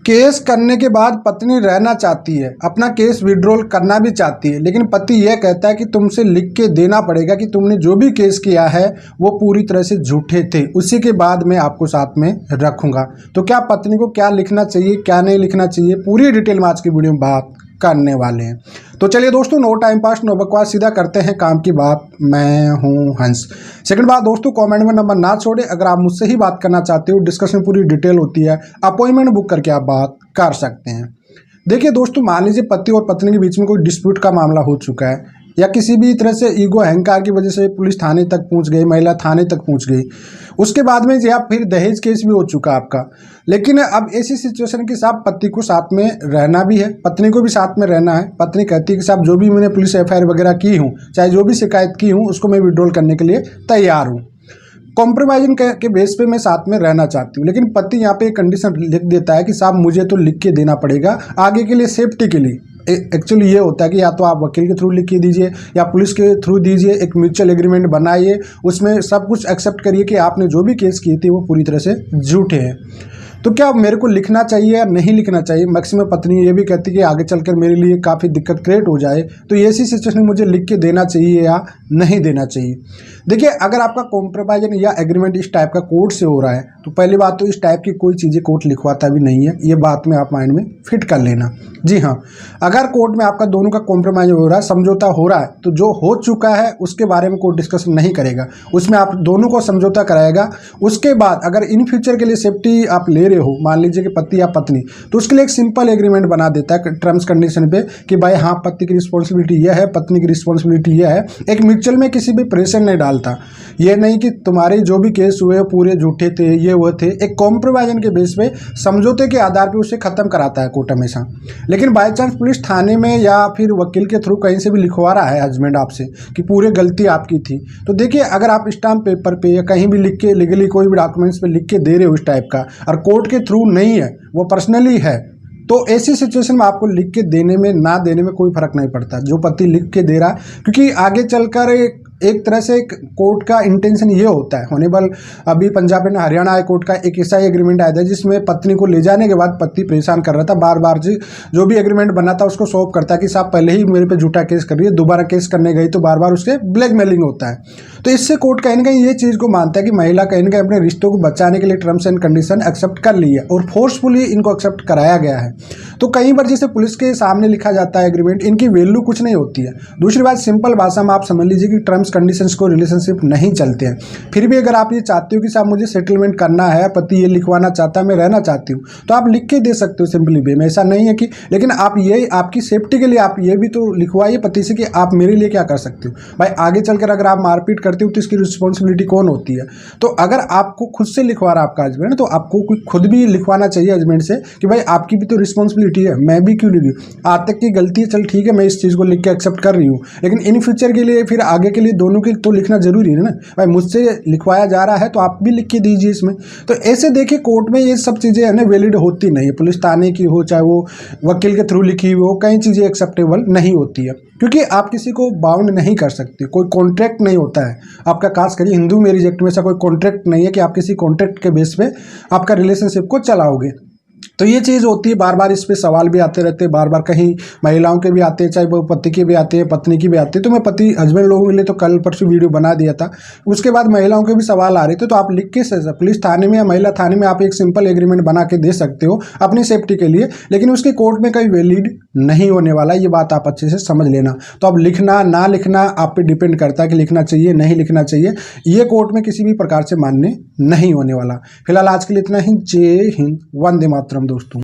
Case करने के बाद पत्नी रहना चाहती है, अपना केस विड्रॉल करना भी चाहती है, लेकिन पति यह कहता है कि तुमसे लिख के देना पड़ेगा कि तुमने जो भी केस किया है वो पूरी तरह से झूठे थे, उसी के बाद मैं आपको साथ में रखूंगा। तो क्या पत्नी को क्या लिखना चाहिए, क्या नहीं लिखना चाहिए, पूरी डिटेल में आज की वीडियो में बात करने वाले हैं। तो चलिए दोस्तों, नो टाइम पास नो बकवास, सीधा करते हैं काम की बात। मैं हूं हंस। सेकंड बात दोस्तों, कमेंट में नंबर ना छोड़े, अगर आप मुझसे ही बात करना चाहते हो, डिस्कशन पूरी डिटेल होती है, अपॉइंटमेंट बुक करके आप बात कर सकते हैं। देखिए दोस्तों, मान लीजिए पति और पत्नी के बीच में कोई डिस्प्यूट का मामला हो चुका है, या किसी भी तरह से ईगो अहंकार की वजह से पुलिस थाने तक पहुंच गई, महिला थाने तक पहुंच गई, उसके बाद में या फिर दहेज केस भी हो चुका आपका। लेकिन अब ऐसी सिचुएशन के साथ पति को साथ में रहना भी है, पत्नी को भी साथ में रहना है। पत्नी कहती है कि साहब जो भी मैंने पुलिस एफआईआर वगैरह की हूँ, चाहे जो भी शिकायत की हूँ, उसको मैं विड्रॉल करने के लिए तैयार हूँ, कॉम्प्रोमाइजिंग के बेस पे मैं साथ में रहना चाहती हूँ। लेकिन पति यहाँ पे एक कंडीशन लिख देता है कि साहब मुझे तो लिख के देना पड़ेगा आगे के लिए, सेफ्टी के लिए। एक्चुअली ये होता है कि या तो आप वकील के थ्रू लिख के दीजिए या पुलिस के थ्रू दीजिए, एक म्यूचुअल एग्रीमेंट बनाइए, उसमें सब कुछ एक्सेप्ट करिए कि आपने जो भी केस किए थे वो पूरी तरह से झूठे हैं। तो क्या मेरे को लिखना चाहिए या नहीं लिखना चाहिए? मैक्सिमम पत्नी ये भी कहती है कि आगे चलकर मेरे लिए काफ़ी दिक्कत क्रिएट हो जाए, तो ऐसी सिचुएशन में मुझे लिख के देना चाहिए या नहीं देना चाहिए। देखिए, अगर आपका कॉम्प्रोमाइज या एग्रीमेंट इस टाइप का कोर्ट से हो रहा है, तो पहली बात तो इस टाइप की कोई चीज़ें कोर्ट लिखवाता भी नहीं है, ये बात में आप माइंड में फिट कर लेना। जी हाँ, अगर कोर्ट में आपका दोनों का कॉम्प्रोमाइज हो रहा है, समझौता हो रहा है, तो जो हो चुका है उसके बारे में कोर्ट डिस्कशन नहीं करेगा, उसमें आप दोनों को समझौता कराएगा। उसके बाद अगर इन फ्यूचर के लिए सेफ्टी आप ले रहे हो, मान लीजिए कि पति या पत्नी, तो उसके लिए एक सिंपल एग्रीमेंट बना देता है टर्म्स कंडीशन पे कि भाई हाँ, पति की रिस्पॉन्सिबिलिटी यह है, पत्नी की रिस्पॉन्सिबिलिटी यह है। एक म्यूचुअल में किसी भी प्रेशर नहीं डालता, ये नहीं कि तुम्हारे जो भी केस हुए पूरे झूठे थे, ये वो थे। एक कॉम्प्रोमाइजन के बेस पे, समझौते के आधार पे उसे खत्म कराता है कोर्ट हमेशा। लेकिन बाय चांस पुलिस थाने में या फिर वकील के थ्रू कहीं से भी लिखवा रहा है हस्बैंड आपसे कि पूरी गलती आपकी थी, तो देखिए, अगर आप स्टाम्प पेपर पे या कहीं भी लिख के लीगली कोई भी डॉक्यूमेंट्स पे लिख के दे रहे हो इस टाइप का, और कोर्ट के थ्रू नहीं है, वो पर्सनली है, तो ऐसी सिचुएशन में आपको लिख के देने में ना देने में कोई फर्क नहीं पड़ता, जो पति लिख के दे रहा है। क्योंकि आगे चलकर एक तरह से कोर्ट का इंटेंशन ये होता है, होनेबल अभी Punjab and Haryana high court का एक ऐसा एग्रीमेंट आया था जिसमें पत्नी को ले जाने के बाद पति परेशान कर रहा था, बार बार जी जो भी एग्रीमेंट बना था उसको सॉल्व करता है कि साहब पहले ही मेरे पे झूठा केस कर रही है, दोबारा केस करने गई तो बार बार उसके ब्लैकमेलिंग होता है। तो इससे कोर्ट कहीं ना कहीं ये चीज़ को मानता है कि महिला कहीं ना कहीं अपने रिश्तों को बचाने के लिए टर्म्स एंड कंडीशन एक्सेप्ट कर ली है और फोर्सफुली इनको एक्सेप्ट कराया गया है। तो कई बार जैसे पुलिस के सामने लिखा जाता है एग्रीमेंट, इनकी वैल्यू कुछ नहीं होती है। दूसरी बात, सिंपल भाषा में आप समझ लीजिए कि टर्म्स कंडीशंस को रिलेशनशिप नहीं चलते हैं। फिर भी अगर आप ये चाहते हो कि साहब मुझे सेटलमेंट करना है, पति ये लिखवाना चाहता है, मैं रहना चाहती हूँ, तो आप लिख के दे सकते हो सिंपली वे में, ऐसा नहीं है कि। लेकिन आप ये आपकी सेफ्टी के लिए आप ये भी तो लिखवाइए पति से कि आप मेरे लिए क्या कर सकते हो। भाई आगे चलकर अगर आप मारपीट करते हो तो इसकी रिस्पॉन्सिबिलिटी कौन होती है? तो अगर आपको खुद से लिखवा रहा आपका हस्बैंड, तो आपको खुद भी लिखवाना चाहिए हस्बैंड से कि भाई आपकी भी तो रिस्पॉन्सिबिलिटी है, मैं भी क्यों लिख रही हूँ, आज तक की गलती है, चल ठीक है मैं इस चीज़ को लिख के एक्सेप्ट कर रही हूँ, लेकिन इन फ्यूचर के लिए फिर आगे के लिए दोनों के तो लिखना जरूरी है ना। भाई मुझसे लिखवाया जा रहा है तो आप भी लिख के दीजिए इसमें। तो ऐसे देखिए, कोर्ट में ये सब चीज़ें है ना वैलिड होती नहीं है, पुलिस थाने की हो चाहे वो वकील के थ्रू लिखी हो, कई चीज़ें एक्सेप्टेबल नहीं होती है, क्योंकि आप किसी को बाउंड नहीं कर सकते, कोई कॉन्ट्रैक्ट नहीं होता है आपका। खास करिए हिंदू मैरिज एक्ट में ऐसा कोई कॉन्ट्रैक्ट नहीं है कि आप किसी कॉन्ट्रैक्ट के बेस पे आपका रिलेशनशिप को चलाओगे। तो ये चीज़ होती है, बार बार इस पे सवाल भी आते रहते हैं, बार बार कहीं महिलाओं के भी आते हैं, चाहे वो पति के भी आते हैं, पत्नी की भी आते हैं। तो मैं पति हस्बैंड लोगों के लिए तो कल परसों वीडियो बना दिया था, उसके बाद महिलाओं के भी सवाल आ रहे थे। तो आप लिख के पुलिस थाने में या महिला थाने में आप एक सिंपल एग्रीमेंट बना के दे सकते हो अपनी सेफ्टी के लिए, लेकिन उसके कोर्ट में कहीं वैलिड नहीं होने वाला, ये बात आप अच्छे से समझ लेना। तो अब लिखना ना लिखना आप पे डिपेंड करता है कि लिखना चाहिए नहीं लिखना चाहिए, ये कोर्ट में किसी भी प्रकार से मान्य नहीं होने वाला। फिलहाल आज के लिए इतना ही। जय हिंद, वंदे मातरम दोस्तों।